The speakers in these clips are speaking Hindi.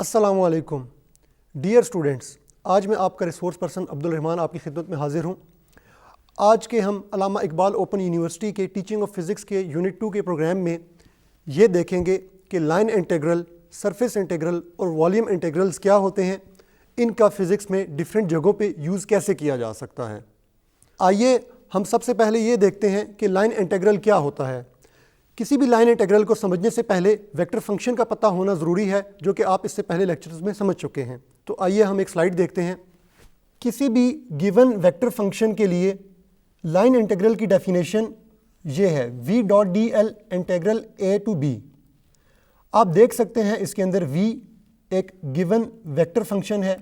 अस्सलामु अलैकुम डियर स्टूडेंट्स, आज मैं आपका रिसोर्स पर्सन अब्दुल रहमान आपकी खिदमत में हाजिर हूँ। आज के हम अल्लामा इकबाल ओपन यूनिवर्सिटी के टीचिंग ऑफ फिज़िक्स के यूनिट 2 के प्रोग्राम में ये देखेंगे कि लाइन इंटीग्रल, सरफेस इंटीग्रल और वॉल्यूम इंटीग्रल्स क्या होते हैं, इनका फ़िज़िक्स में डिफरेंट जगहों पे यूज़ कैसे किया जा सकता है। आइए हम सबसे पहले ये देखते हैं कि लाइन इंटीग्रल क्या होता है। किसी भी लाइन इंटीग्रल को समझने से पहले वेक्टर फंक्शन का पता होना ज़रूरी है, जो कि आप इससे पहले लेक्चर्स में समझ चुके हैं। तो आइए हम एक स्लाइड देखते हैं। किसी भी गिवन वेक्टर फंक्शन के लिए लाइन इंटीग्रल की डेफिनेशन ये है, v dot D L integral a to b। आप देख सकते हैं इसके अंदर v एक गिवन वेक्टर फंक्शन है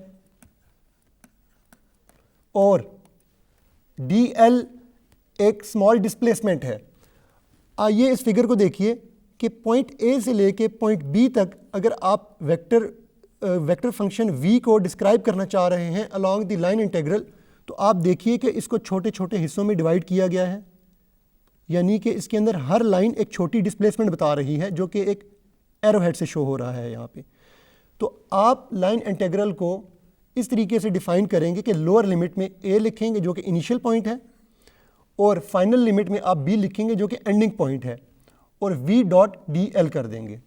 और dl एक स्मॉल डिस्प्लेसमेंट है। आइए इस फिगर को देखिए कि पॉइंट A से लेके पॉइंट B तक अगर आप वेक्टर फंक्शन v को डिस्क्राइब करना चाह रहे हैं अलोंग द लाइन इंटीग्रल, तो आप देखिए कि इसको छोटे छोटे हिस्सों में डिवाइड किया गया है, यानी कि इसके अंदर हर लाइन एक छोटी डिस्प्लेसमेंट बता रही है, जो कि एक एरो हेड से शो हो रहा है यहाँ पे। तो आप लाइन इंटीग्रल को इस तरीके से डिफाइन करेंगे कि लोअर लिमिट में a लिखेंगे जो कि इनिशियल पॉइंट है, और फाइनल लिमिट में आप b लिखेंगे जो कि एंडिंग पॉइंट है, और v डॉट डी एल कर देंगे।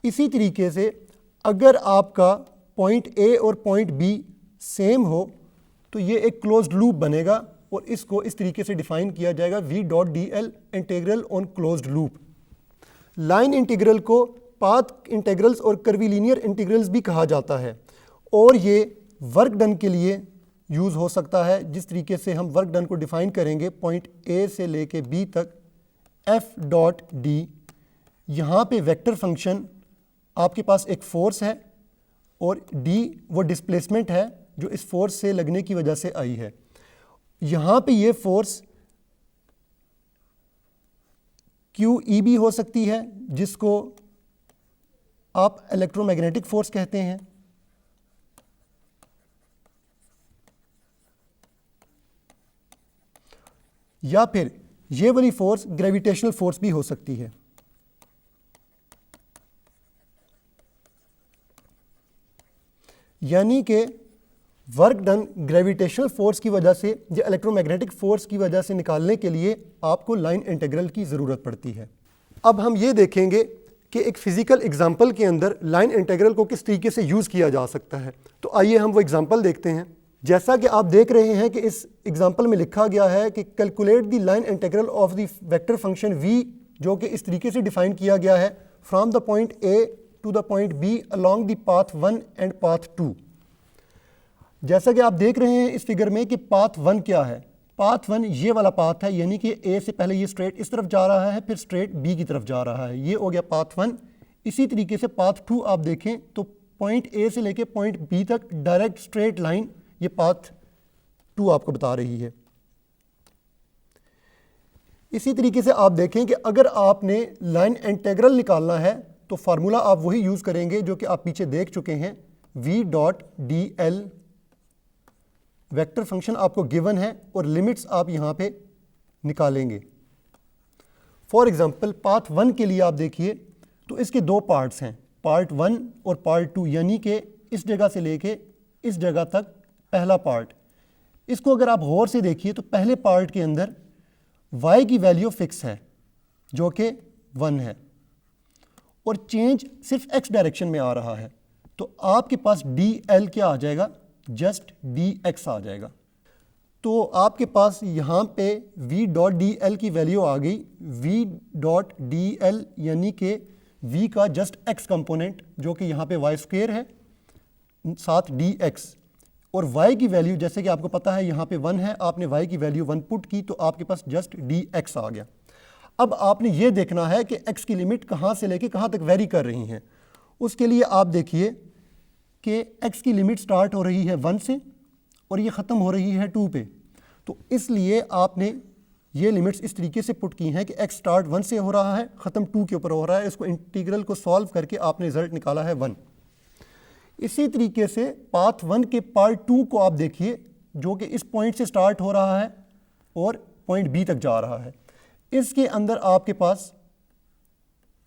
इसी तरीके से अगर आपका पॉइंट a और पॉइंट b सेम हो तो ये एक क्लोज्ड लूप बनेगा, और इसको इस तरीके से डिफाइन किया जाएगा v dot D L integral on closed loop. Line integral को पाथ इंटीग्रल्स और कर्वीलिनियर इंटीग्रल्स भी कहा जाता है, और ये वर्क डन के लिए यूज़ हो सकता है। जिस तरीके से हम वर्क डन को डिफाइन करेंगे, पॉइंट A से लेके B तक F डॉट डी, यहाँ पे वेक्टर फंक्शन आपके पास एक फोर्स है और D वो डिस्प्लेसमेंट है जो इस फोर्स से लगने की वजह से आई है। यहाँ पे ये फोर्स QEB हो सकती है, जिसको आप इलेक्ट्रोमैग्नेटिक फोर्स कहते हैं, या फिर ये वाली फोर्स ग्रेविटेशनल फोर्स भी हो सकती है। यानी कि वर्क डन ग्रेविटेशनल फोर्स की वजह से या इलेक्ट्रोमैग्नेटिक फोर्स की वजह से निकालने के लिए आपको लाइन इंटीग्रल की ज़रूरत पड़ती है। अब हम ये देखेंगे कि एक फ़िज़िकल एग्जांपल के अंदर लाइन इंटीग्रल को किस तरीके से यूज़ किया जा सकता है। तो आइए हम वो एग्जांपल देखते हैं। जैसा कि आप देख रहे हैं कि इस एग्जांपल में लिखा गया है कि calculate the line integral of the vector function v, जो कि इस तरीके से डिफाइन किया गया है, from the point a to the point b along the path 1 and path 2। जैसा कि आप देख रहे हैं इस फिगर में कि पाथ 1 क्या है। पाथ 1 ये वाला पाथ है, यानी कि a से पहले ये स्ट्रेट इस तरफ जा रहा है, फिर स्ट्रेट b की तरफ जा रहा है, ये हो गया पाथ 1। इसी तरीके से पाथ 2 आप देखें तो पॉइंट a से लेके पॉइंट b तक डायरेक्ट स्ट्रेट लाइन ये पाथ 2 आपको बता रही है। इसी तरीके से आप देखें कि अगर आपने लाइन इंटीग्रल निकालना है तो फार्मूला आप वही यूज़ करेंगे जो कि आप पीछे देख चुके हैं। v dot D L vector function आपको गिवन है और लिमिट्स आप यहाँ पे निकालेंगे। फॉर एग्जांपल पाथ 1 के लिए आप देखिए तो इसके दो पार्ट्स हैं, पार्ट 1 और पार्ट 2, यानी कि इस जगह से लेके इस जगह तक पहला पार्ट। इसको अगर आप गौर से देखिए तो पहले पार्ट के अंदर y की वैल्यू फिक्स है जो कि 1 है, और चेंज सिर्फ x डायरेक्शन में आ रहा है, तो आपके पास dl क्या आ जाएगा, जस्ट dx आ जाएगा। तो आपके पास यहाँ पे v डॉट डी एल की वैल्यू आ गई, v डॉट डी एल यानी कि v का जस्ट x कंपोनेंट जो कि यहाँ पे y स्क्वायर है साथ dx, और y की वैल्यू जैसे कि आपको पता है यहाँ पे 1 है, आपने y की वैल्यू 1 पुट की तो आपके पास जस्ट dx आ गया। अब आपने ये देखना है कि x की लिमिट कहाँ से लेके कहाँ तक वेरी कर रही हैं। उसके लिए आप देखिए कि x की लिमिट स्टार्ट हो रही है 1 से और ये ख़त्म हो रही है 2 पे, तो इसलिए आपने ये लिमिट्स इस तरीके से पुट की हैं कि x स्टार्ट 1 से हो रहा है, ख़त्म 2 के ऊपर हो रहा है। इसको इंटीग्रल को सॉल्व करके आपने रिजल्ट निकाला है 1। इसी तरीके से पाथ 1 के पार्ट 2 को आप देखिए जो कि इस पॉइंट से स्टार्ट हो रहा है और पॉइंट B तक जा रहा है। इसके अंदर आपके पास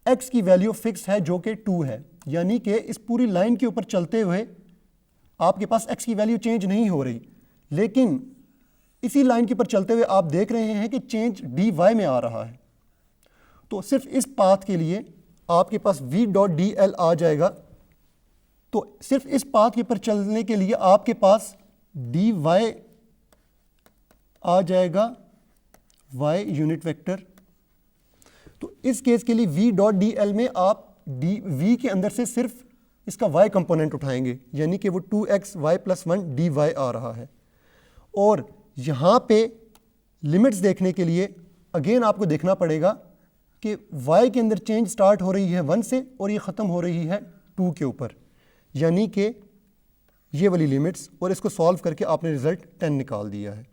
x की वैल्यू फिक्स है जो कि 2 है, यानी कि इस पूरी लाइन के ऊपर चलते हुए आपके पास x की वैल्यू चेंज नहीं हो रही, लेकिन इसी लाइन के ऊपर चलते हुए आप देख रहे हैं कि चेंज dy में आ रहा है। तो सिर्फ इस पाथ के लिए आपके पास v डॉट डी एल आ जाएगा। तो सिर्फ इस पाथ के ऊपर चलने के लिए आपके पास dy आ जाएगा y यूनिट वेक्टर। तो इस केस के लिए v डॉट डी एल में आप v के अंदर से सिर्फ इसका y कंपोनेंट उठाएंगे, यानी कि वो 2x y प्लस 1 dy आ रहा है। और यहाँ पे लिमिट्स देखने के लिए अगेन आपको देखना पड़ेगा कि y के अंदर चेंज स्टार्ट हो रही है 1 से और ये ख़त्म हो रही है 2 के ऊपर, यानी कि ये वाली लिमिट्स, और इसको सॉल्व करके आपने रिजल्ट 10 निकाल दिया है।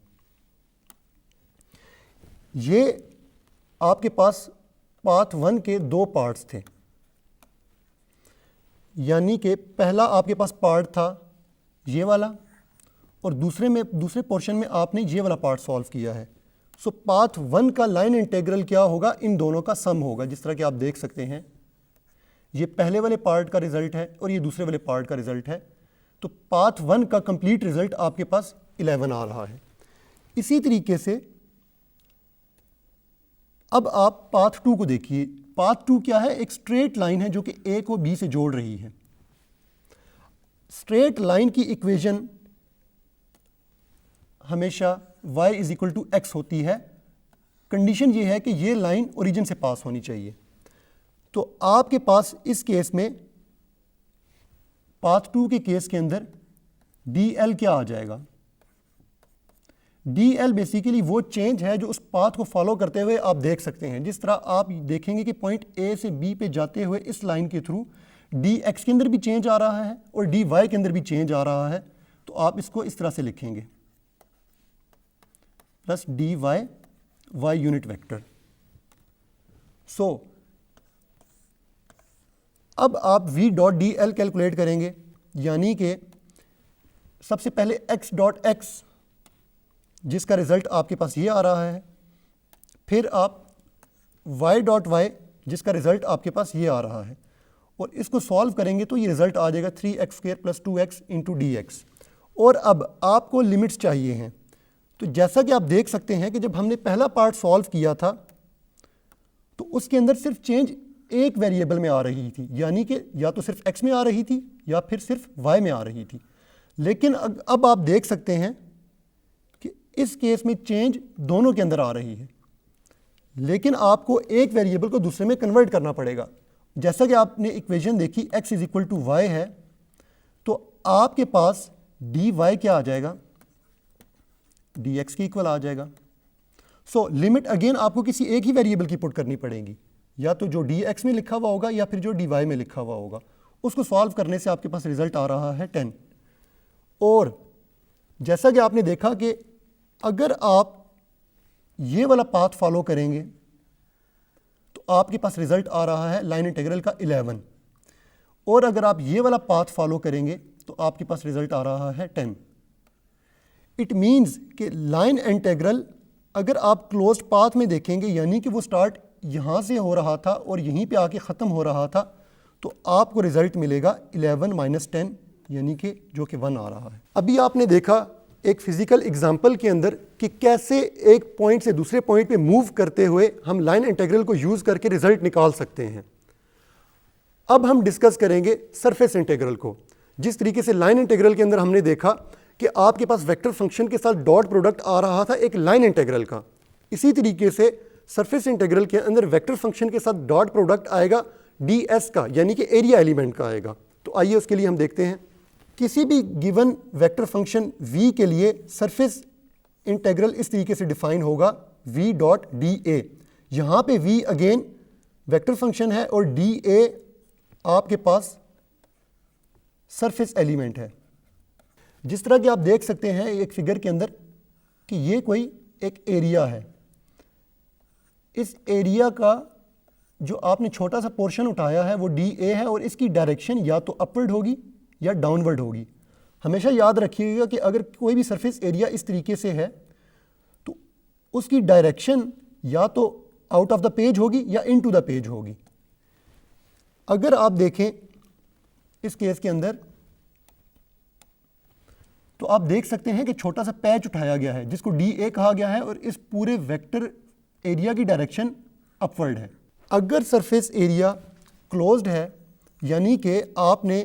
ये आपके पास पाथ 1 के 2 पार्ट्स थे, यानी कि पहला आपके पास पार्ट था ये वाला और दूसरे पोर्शन में आपने ये वाला पार्ट सॉल्व किया है। सो पाथ 1 का लाइन इंटीग्रल क्या होगा, इन दोनों का सम होगा। जिस तरह कि आप देख सकते हैं ये पहले वाले पार्ट का रिजल्ट है और ये दूसरे वाले पार्ट का रिजल्ट है। तो पाथ 1 का कंप्लीट रिजल्ट आपके पास 11 आ रहा है। इसी तरीके से अब आप पाथ 2 को देखिए। पाथ 2 क्या है, एक स्ट्रेट लाइन है जो कि ए को बी से जोड़ रही है। स्ट्रेट लाइन की इक्वेशन हमेशा y is equal to X होती है। कंडीशन ये है कि ये लाइन ओरिजिन से पास होनी चाहिए। तो आपके पास इस केस में पाथ 2 के केस के अंदर dl क्या आ जाएगा, dl बेसिकली वो चेंज है जो उस पाथ को फॉलो करते हुए आप देख सकते हैं। जिस तरह आप देखेंगे कि पॉइंट A से B पे जाते हुए इस लाइन के थ्रू dx के अंदर भी चेंज आ रहा है और dy के अंदर भी चेंज आ रहा है। तो आप इसको इस तरह से लिखेंगे plus dy y unit vector. So अब आप v dot D L calculate करेंगे, यानी कि सबसे पहले x डॉट x जिसका रिजल्ट आपके पास ये आ रहा है, फिर आप y डॉट y जिसका रिजल्ट आपके पास ये आ रहा है, और इसको सॉल्व करेंगे तो ये रिजल्ट आ जाएगा 3x² plus 2x into D x. और अब आपको लिमिट्स चाहिए हैं। तो जैसा कि आप देख सकते हैं कि जब हमने पहला पार्ट सॉल्व किया था तो उसके अंदर सिर्फ चेंज एक वेरिएबल में आ रही थी, यानी कि या तो सिर्फ x में आ रही थी या फिर सिर्फ y में आ रही थी। लेकिन अब आप देख सकते हैं कि इस केस में चेंज दोनों के अंदर आ रही है, लेकिन आपको एक वेरिएबल को दूसरे में कन्वर्ट करना पड़ेगा। जैसा कि आपने इक्वेशन देखी x is equal to y है, तो आपके पास dy क्या आ जाएगा, dx के इक्वल आ जाएगा। सो लिमिट अगेन आपको किसी एक ही वेरिएबल की पुट करनी पड़ेगी, या तो जो dx में लिखा हुआ होगा या फिर जो dy में लिखा हुआ होगा। उसको सॉल्व करने से आपके पास रिजल्ट आ रहा है 10। और जैसा कि आपने देखा कि अगर आप ये वाला पाथ फॉलो करेंगे तो आपके पास रिजल्ट आ रहा है लाइन इंटीग्रल का 11, और अगर आप ये वाला पाथ फॉलो करेंगे तो आपके पास रिजल्ट आ रहा है 10। इट मीन्स कि लाइन इंटीग्रल अगर आप क्लोज्ड पाथ में देखेंगे, यानी कि वो स्टार्ट यहाँ से हो रहा था और यहीं पे आके ख़त्म हो रहा था, तो आपको रिजल्ट मिलेगा 11 माइनस 10, यानी कि जो कि 1 आ रहा है। अभी आपने देखा एक फिजिकल एग्जाम्पल के अंदर कि कैसे एक पॉइंट से दूसरे पॉइंट पे मूव करते हुए हम लाइन इंटीग्रल को यूज़ करके रिजल्ट निकाल सकते हैं। अब हम डिस्कस करेंगे सरफेस इंटीग्रल को। जिस तरीके से लाइन इंटीग्रल के अंदर हमने देखा कि आपके पास वेक्टर फंक्शन के साथ डॉट प्रोडक्ट आ रहा था एक लाइन इंटीग्रल का, इसी तरीके से सरफेस इंटीग्रल के अंदर वेक्टर फंक्शन के साथ डॉट प्रोडक्ट आएगा ds का, यानी कि एरिया एलिमेंट का आएगा। तो आइए उसके लिए हम देखते हैं। किसी भी गिवन वेक्टर फंक्शन v के लिए सरफेस इंटीग्रल इस तरीके से डिफाइन होगा v डॉट डी ए। यहाँ पे v अगेन वेक्टर फंक्शन है और dA आपके पास सरफेस एलिमेंट है। जिस तरह कि आप देख सकते हैं एक फिगर के अंदर कि ये कोई एक एरिया है। इस एरिया का जो आपने छोटा सा पोर्शन उठाया है वो dA है और इसकी डायरेक्शन या तो अपवर्ड होगी या डाउनवर्ड होगी। हमेशा याद रखिएगा कि अगर कोई भी सरफेस एरिया इस तरीके से है तो उसकी डायरेक्शन या तो आउट ऑफ द पेज होगी या इनटू द पेज होगी। अगर आप देखें इस केस के अंदर तो आप देख सकते हैं कि छोटा सा पैच उठाया गया है जिसको DA कहा गया है और इस पूरे वेक्टर एरिया की डायरेक्शन अपवर्ड है। अगर सरफेस एरिया क्लोज्ड है यानी कि आपने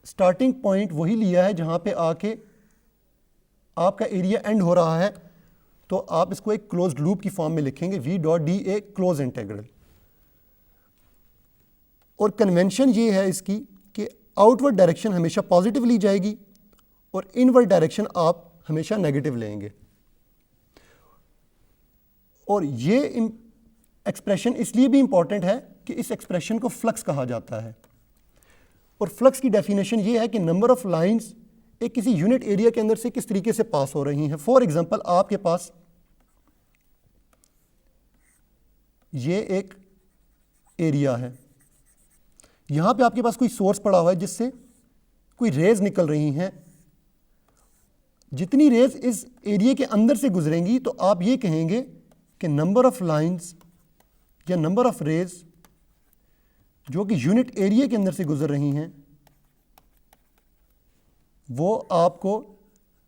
स्टार्टिंग पॉइंट वही लिया है जहां पे आके आपका एरिया एंड हो रहा है, तो आप इसको एक क्लोज्ड लूप की फॉर्म में लिखेंगे V.DA क्लोज इंटीग्रल। और कन्वेंशन ये है इसकी कि आउटवर्ड डायरेक्शन हमेशा पॉजिटिव ली जाएगी और इनवर्ड डायरेक्शन आप हमेशा नेगेटिव लेंगे। और ये एक्सप्रेशन इसलिए भी इंपॉर्टेंट है कि इस एक्सप्रेशन को फ्लक्स कहा जाता है। और फ्लक्स की डेफिनेशन ये है कि नंबर ऑफ लाइंस एक किसी यूनिट एरिया के अंदर से किस तरीके से पास हो रही हैं। फॉर एग्जांपल आपके पास ये एक एरिया है, यहां पे आपके पास कोई सोर्स पड़ा हुआ है जिससे कोई रेज निकल रही हैं। जितनी रेज इस एरिया के अंदर से गुजरेंगी तो आप ये कहेंगे कि नंबर ऑफ लाइंस या नंबर ऑफ रेज जो कि यूनिट एरिया के अंदर से गुजर रही हैं वो आपको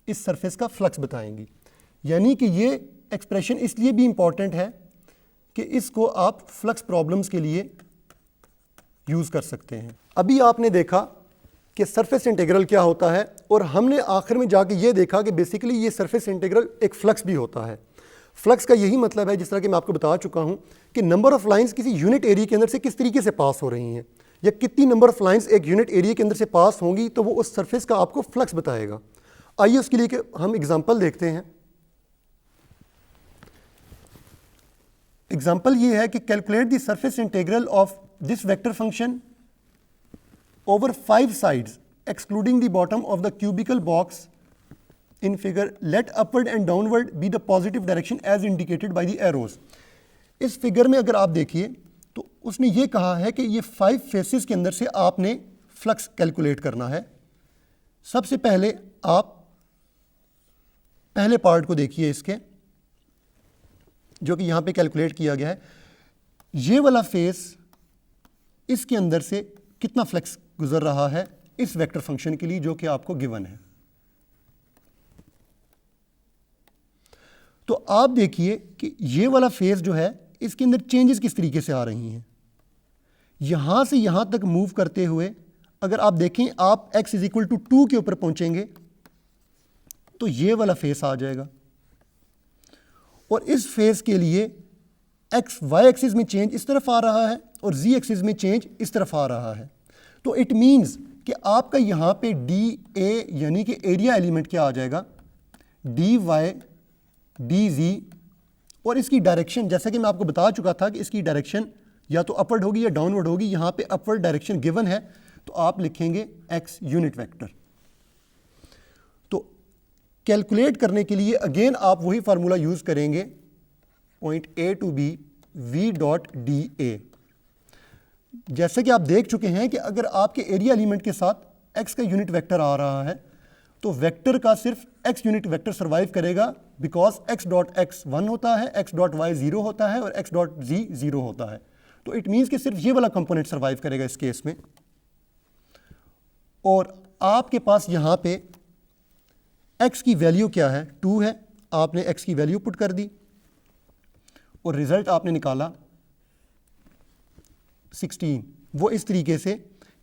इस सरफेस का फ्लक्स बताएंगी। यानी कि ये एक्सप्रेशन इसलिए भी इंपॉर्टेंट है कि इसको आप फ्लक्स प्रॉब्लम्स के लिए यूज कर सकते हैं। अभी आपने देखा कि सरफेस इंटीग्रल क्या होता है और हमने आखिर में जाके ये देखा कि बेसिकली ये सरफेस इंटीग्रल एक फ्लक्स भी होता है। फ्लक्स का यही मतलब है, जिस तरह कि मैं आपको बता चुका हूं, कि नंबर ऑफ लाइंस किसी यूनिट एरिया के अंदर से किस तरीके से पास हो रही हैं या कितनी नंबर ऑफ लाइंस एक यूनिट एरिया के अंदर से पास होंगी तो वो उस सरफेस का आपको फ्लक्स बताएगा। आइए उसके लिए हम एग्जांपल देखते हैं। एग्जांपल ये है कि calculate the surface integral of this vector function over 5 sides excluding the bottom of the cubical box in figure. Let upward and downward be the positive direction as indicated by the arrows. इस फिगर में अगर आप देखिए तो उसने ये कहा है कि ये 5 फेसेस के अंदर से आपने फ्लक्स कैलकुलेट करना है। सबसे पहले आप पहले पार्ट को देखिए इसके, जो कि यहाँ पे कैलकुलेट किया गया है। ये वाला फेस इसके अंदर से कितना फ्लक्स गुजर रहा है इस वेक्टर फंक्शन के लिए जो कि आपको गिवन है। तो आप देखिए कि ये वाला फेस जो है इसके अंदर चेंजेस किस तरीके से आ रही हैं। यहां से यहां तक मूव करते हुए अगर आप देखें आप x = 2 के ऊपर पहुंचेंगे तो ये वाला फेस आ जाएगा और इस फेस के लिए y एक्सिस में चेंज इस तरफ आ रहा है और z एक्सिस में चेंज इस तरफ आ रहा है। तो इट मीन्स कि आपका यहाँ पे DA यानी कि एरिया एलिमेंट क्या आ जाएगा, DY DZ, और इसकी डायरेक्शन जैसा कि मैं आपको बता चुका था कि इसकी डायरेक्शन या तो अपवर्ड होगी या डाउनवर्ड होगी। यहाँ पे अपवर्ड डायरेक्शन गिवन है तो आप लिखेंगे x यूनिट वेक्टर। तो कैलकुलेट करने के लिए अगेन आप वही फार्मूला यूज करेंगे, point A to B V.DA। जैसे कि आप देख चुके हैं कि अगर आपके एरिया एलिमेंट के साथ x का यूनिट वेक्टर आ रहा है तो वेक्टर का सिर्फ x यूनिट वेक्टर सर्वाइव करेगा, बिकॉज x.x 1 होता है, x.y 0 होता है और x.z 0 होता है। तो इट मीन्स कि सिर्फ ये वाला कंपोनेंट सर्वाइव करेगा इस केस में। और आपके पास यहाँ पे x की वैल्यू क्या है, 2 है। आपने x की वैल्यू पुट कर दी और रिजल्ट आपने निकाला 16। वो इस तरीके से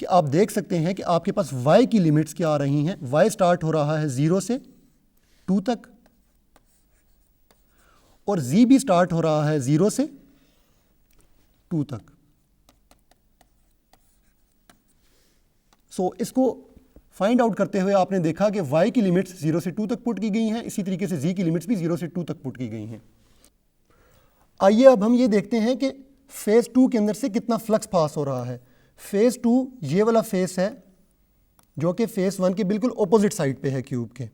कि आप देख सकते हैं कि आपके पास y की लिमिट्स क्या आ रही हैं। y स्टार्ट हो रहा है 0 से 2 तक और z भी स्टार्ट हो रहा है 0 से 2 तक। सो इसको फाइंड आउट करते हुए आपने देखा कि y की लिमिट्स 0 से 2 तक पुट की गई हैं, इसी तरीके से z की लिमिट्स भी 0 से 2 तक पुट की गई हैं। आइए अब हम ये देखते हैं कि फेज 2 के अंदर से कितना फ्लक्स पास हो रहा है। फेज 2 ये वाला फेस है जो कि फेज 1 के बिल्कुल ऑपोजिट साइड पे है क्यूब के।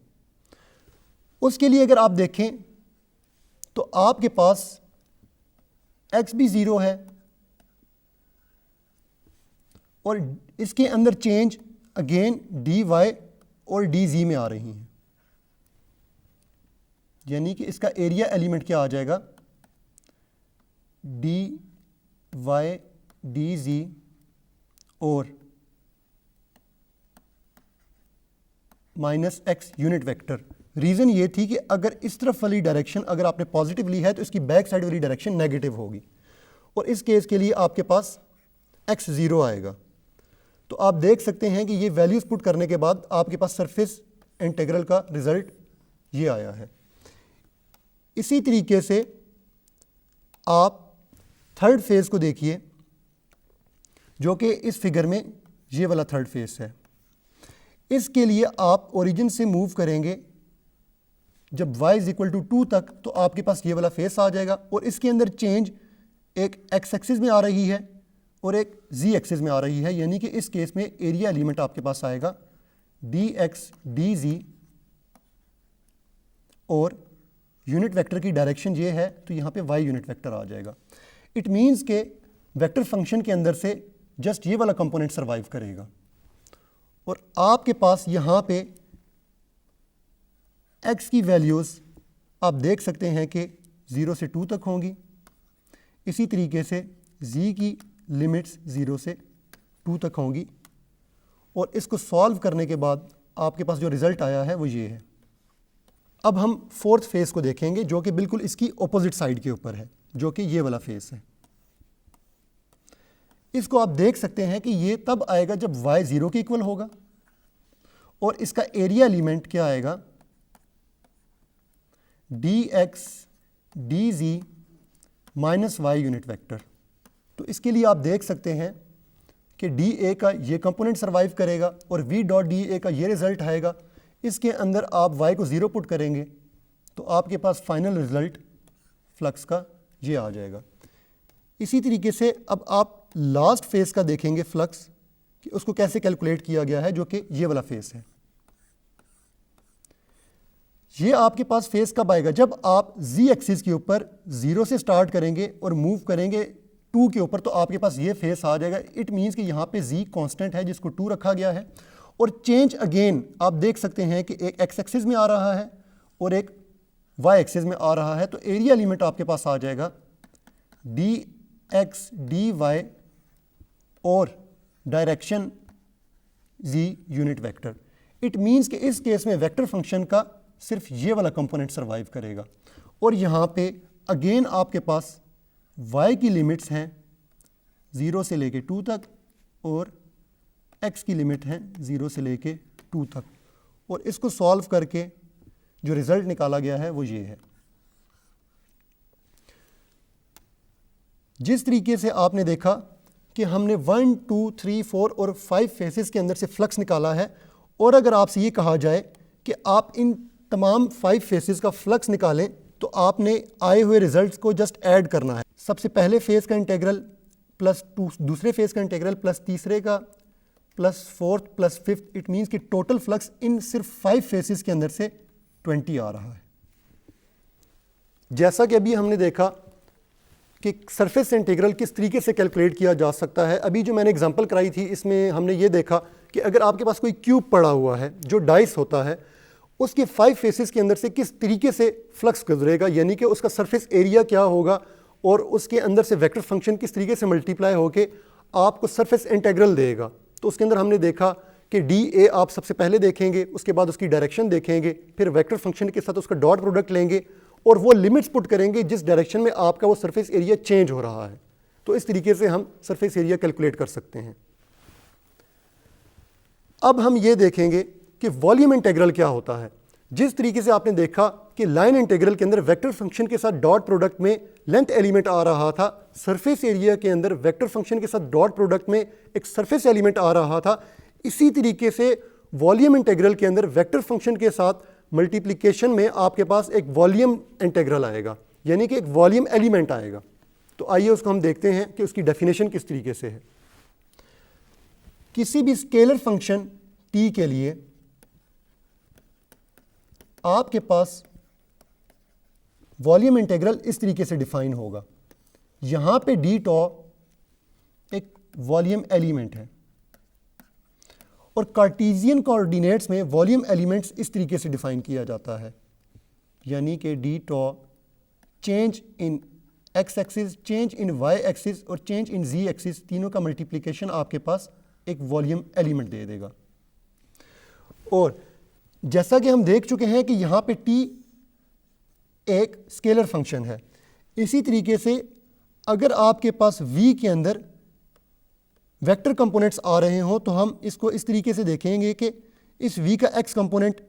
उसके लिए अगर आप देखें तो आपके पास x भी 0 है और इसके अंदर चेंज अगेन dy और dz में आ रही हैं, यानी कि इसका एरिया एलिमेंट क्या आ जाएगा, dy dz और minus x unit vector. Reason ये थी कि अगर इस तरफ वाली डायरेक्शन अगर आपने पॉजिटिव ली है तो इसकी बैक साइड वाली डायरेक्शन नेगेटिव होगी, और इस केस के लिए आपके पास एक्स ज़ीरो आएगा। तो आप देख सकते हैं कि ये वैल्यूज़ पुट करने के बाद आपके पास सरफेस इंटीग्रल का रिज़ल्ट ये आया है। इसी तरीके से आप थर्ड फेज़ को देखिए, जो कि इस फिगर में ये वाला थर्ड फेज़ है। इसके लिए आप ओरिजिन से मूव करेंगे जब y इज इक्वल टू 2 तक, तो आपके पास ये वाला फेस आ जाएगा, और इसके अंदर चेंज एक x एक्सिस में आ रही है और एक z एक्सिस में आ रही है, यानी कि इस केस में एरिया एलिमेंट आपके पास आएगा dx dz, और यूनिट वेक्टर की डायरेक्शन ये है तो यहाँ पे y यूनिट वेक्टर आ जाएगा। इट मीन्स के वेक्टर फंक्शन के अंदर से जस्ट ये वाला कंपोनेंट सर्वाइव करेगा, और आपके पास यहाँ पे x की वैल्यूज़ आप देख सकते हैं कि 0 से 2 तक होंगी। इसी तरीके से z की लिमिट्स 0 से 2 तक होंगी, और इसको सॉल्व करने के बाद आपके पास जो रिज़ल्ट आया है वो ये है। अब हम फोर्थ फेस को देखेंगे जो कि बिल्कुल इसकी ऑपोजिट साइड के ऊपर है, जो कि ये वाला फेस है। इसको आप देख सकते हैं कि ये तब आएगा जब y 0 के इक्वल होगा, और इसका एरिया एलिमेंट क्या आएगा dx dz minus y unit vector. तो इसके लिए आप देख सकते हैं कि dA का ये कंपोनेंट सर्वाइव करेगा और v डॉट dA का ये रिजल्ट आएगा। इसके अंदर आप y को 0 पुट करेंगे तो आपके पास फाइनल रिजल्ट फ्लक्स का ये आ जाएगा। इसी तरीके से अब आप लास्ट फेस का देखेंगे फ्लक्स कि उसको कैसे कैलकुलेट किया गया है, जो कि ये वाला फेस है। ये आपके पास फेस कब आएगा जब आप z एक्सिस के ऊपर 0 से स्टार्ट करेंगे और मूव करेंगे 2 के ऊपर, तो आपके पास ये फेस आ जाएगा। इट मीन्स कि यहाँ पे z कांस्टेंट है जिसको 2 रखा गया है, और चेंज अगेन आप देख सकते हैं कि एक x एक्सिस में आ रहा है और एक y एक्सिस में आ रहा है। तो एरिया एलिमेंट आपके पास आ जाएगा dx dy और direction z unit vector. It means कि इस केस में वेक्टर फंक्शन का सिर्फ ये वाला कंपोनेंट सर्वाइव करेगा, और यहाँ पे अगेन आपके पास y की लिमिट्स हैं 0 से लेके 2 तक और x की लिमिट है 0 से लेके 2 तक, और इसको सॉल्व करके जो रिजल्ट निकाला गया है वो ये है। जिस तरीके से आपने देखा कि हमने 1 2 3 4 और 5 फेसेस के अंदर से फ्लक्स निकाला है, और अगर आपसे ये कहा जाए कि आप इन तमाम 5 फेसेस का फ्लक्स निकालें तो आपने आए हुए रिजल्ट्स को जस्ट ऐड करना है। सबसे पहले फेस का इंटीग्रल प्लस दूसरे फेस का इंटीग्रल प्लस तीसरे का plus fourth plus fifth. It means कि टोटल फ्लक्स इन सिर्फ 5 फेसेस के अंदर से 20 आ रहा है। जैसा कि अभी हमने देखा कि सरफेस इंटीग्रल किस तरीके से कैलकुलेट किया जा सकता है। अभी जो मैंने एग्जांपल कराई थी इसमें हमने ये देखा कि अगर आपके पास कोई क्यूब पड़ा हुआ है जो डाइस होता है, उसके 5 फेसेस के अंदर से किस तरीके से फ्लक्स गुजरेगा, यानी कि उसका सरफेस एरिया क्या होगा और उसके अंदर से वेक्टर फंक्शन किस तरीके से मल्टीप्लाई होके आपको सरफेस इंटीग्रल देगा। तो उसके अंदर हमने देखा कि dA आप सबसे पहले देखेंगे, उसके बाद उसकी डायरेक्शन देखेंगे, फिर वेक्टर फंक्शन के साथ उसका डॉट प्रोडक्ट लेंगे और वो लिमिट्स पुट करेंगे जिस डायरेक्शन में आपका वो सरफेस एरिया चेंज हो रहा है। तो इस तरीके से हम सरफेस एरिया कैलकुलेट कर सकते हैं। अब हम ये देखेंगे कि वॉल्यूम इंटीग्रल क्या होता है। जिस तरीके से आपने देखा कि लाइन इंटीग्रल के अंदर वेक्टर फंक्शन के साथ डॉट प्रोडक्ट में लेंथ एलिमेंट आ रहा था, सरफेस एरिया के अंदर वेक्टर फंक्शन के साथ डॉट प्रोडक्ट में एक सरफेस एलिमेंट आ रहा था, इसी तरीके से वॉल्यूम इंटीग्रल के अंदर वेक्टर फंक्शन के साथ मल्टीप्लिकेशन में आपके पास एक वॉल्यूम इंटीग्रल आएगा, यानी कि एक वॉल्यूम एलिमेंट आएगा। तो आइए उसको हम देखते हैं कि उसकी डेफिनेशन किस तरीके से है। किसी भी स्केलर फंक्शन t के लिए आपके पास वॉल्यूम इंटीग्रल इस तरीके से डिफाइन होगा। यहां पे डी टॉ एक वॉल्यूम एलिमेंट है, और कार्टेशियन कोऑर्डिनेट्स में वॉल्यूम एलिमेंट्स इस तरीके से डिफाइन किया जाता है, यानी कि d tau change in x axis, change in y axis और चेंज इन जी एक्सिस, तीनों का मल्टीप्लिकेशन आपके पास एक वॉल्यूम एलिमेंट दे देगा। और जैसा कि हम देख चुके हैं कि यहाँ पे t एक स्केलर फंक्शन है, इसी तरीके से अगर आपके पास v के अंदर वेक्टर कंपोनेंट्स आ रहे हों तो हम इसको इस तरीके से देखेंगे कि इस v का x कंपोनेंट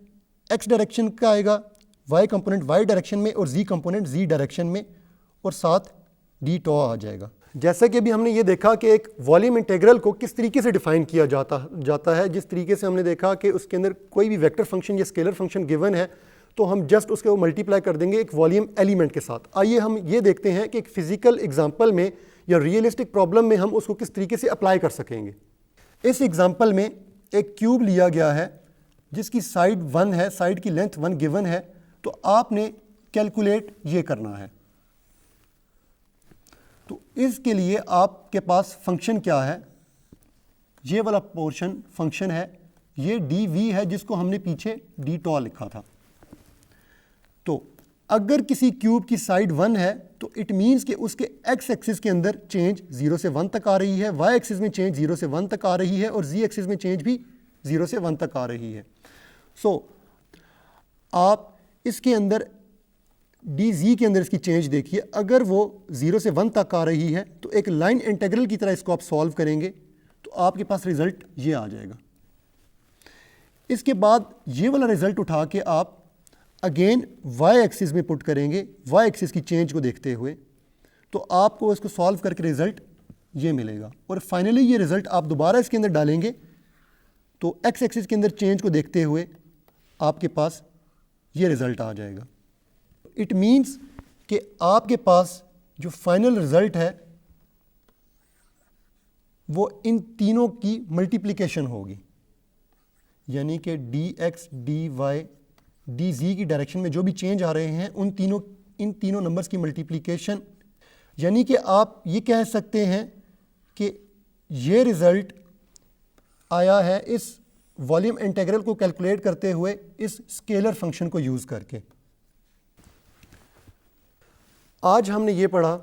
x डायरेक्शन का आएगा, y कंपोनेंट y डायरेक्शन में और z कंपोनेंट z डायरेक्शन में, और साथ d टॉ आ जाएगा। जैसा कि अभी हमने ये देखा कि एक वॉल्यूम इंटीग्रल को किस तरीके से डिफाइन किया जाता है, जिस तरीके से हमने देखा कि उसके अंदर कोई भी वेक्टर फंक्शन या स्केलर फंक्शन गिवन है तो हम जस्ट उसके मल्टीप्लाई कर देंगे एक वॉल्यूम एलिमेंट के साथ। आइए हम ये देखते हैं कि एक फिजिकल एग्जांपल में या रियलिस्टिक प्रॉब्लम में हम उसको किस तरीके से अप्लाई कर सकेंगे। इस एग्जांपल में एक क्यूब लिया गया है जिसकी साइड 1 है, साइड की लेंथ 1 गिवन है, तो आपने कैलकुलेट ये करना है। तो इसके लिए आपके पास फंक्शन क्या है, ये वाला पोर्शन फंक्शन है, ये dv है जिसको हमने पीछे d टॉ लिखा था। तो अगर किसी क्यूब की साइड 1 है तो इट मीन्स कि उसके x एक्सिस के अंदर चेंज 0 से 1 तक आ रही है, y एक्सिस में चेंज 0 से 1 तक आ रही है और z एक्सिस में चेंज भी 0 से 1 तक आ रही है। आप इसके अंदर dz के अंदर इसकी चेंज देखिए, अगर वो 0 से 1 तक आ रही है तो एक लाइन इंटीग्रल की तरह इसको आप सॉल्व करेंगे तो आपके पास रिजल्ट ये आ जाएगा। इसके बाद ये वाला रिजल्ट उठा के आप अगेन y एक्सिस में पुट करेंगे, y एक्सिस की चेंज को देखते हुए, तो आपको इसको सॉल्व करके रिजल्ट ये मिलेगा। और फाइनली ये रिजल्ट आप दोबारा इसके अंदर डालेंगे तो x एक्सिस के अंदर चेंज को देखते हुए आपके पास ये रिजल्ट आ जाएगा। इट मीन्स कि आपके पास जो फाइनल रिजल्ट है वो इन तीनों की मल्टीप्लिकेशन होगी, यानी कि dx, dy, dz की डायरेक्शन में जो भी चेंज आ रहे हैं इन तीनों नंबर्स की मल्टीप्लिकेशन। यानी कि आप ये कह सकते हैं कि ये रिज़ल्ट आया है इस वॉल्यूम इंटीग्रल को कैलकुलेट करते हुए इस स्केलर फंक्शन को यूज़ करके। आज हमने ये पढ़ा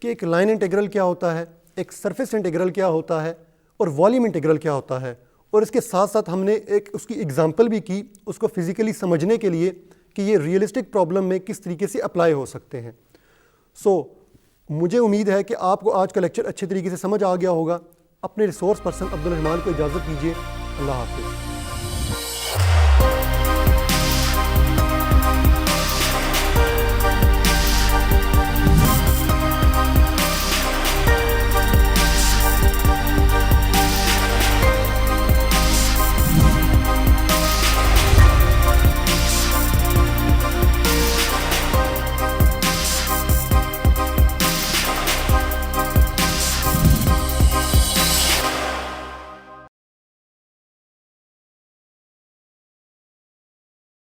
कि एक लाइन इंटीग्रल क्या होता है, एक सरफेस इंटीग्रल क्या होता है और वॉल्यूम इंटीग्रल क्या होता है, और इसके साथ साथ हमने एक उसकी एग्जांपल भी की उसको फिज़िकली समझने के लिए कि ये रियलिस्टिक प्रॉब्लम में किस तरीके से अप्लाई हो सकते हैं। मुझे उम्मीद है कि आपको आज का लेक्चर अच्छे तरीके से समझ आ गया होगा। अपने रिसोर्स पर्सन अब्दुल रहमान को इजाज़त दीजिए। अल्लाह हाफ़िज़।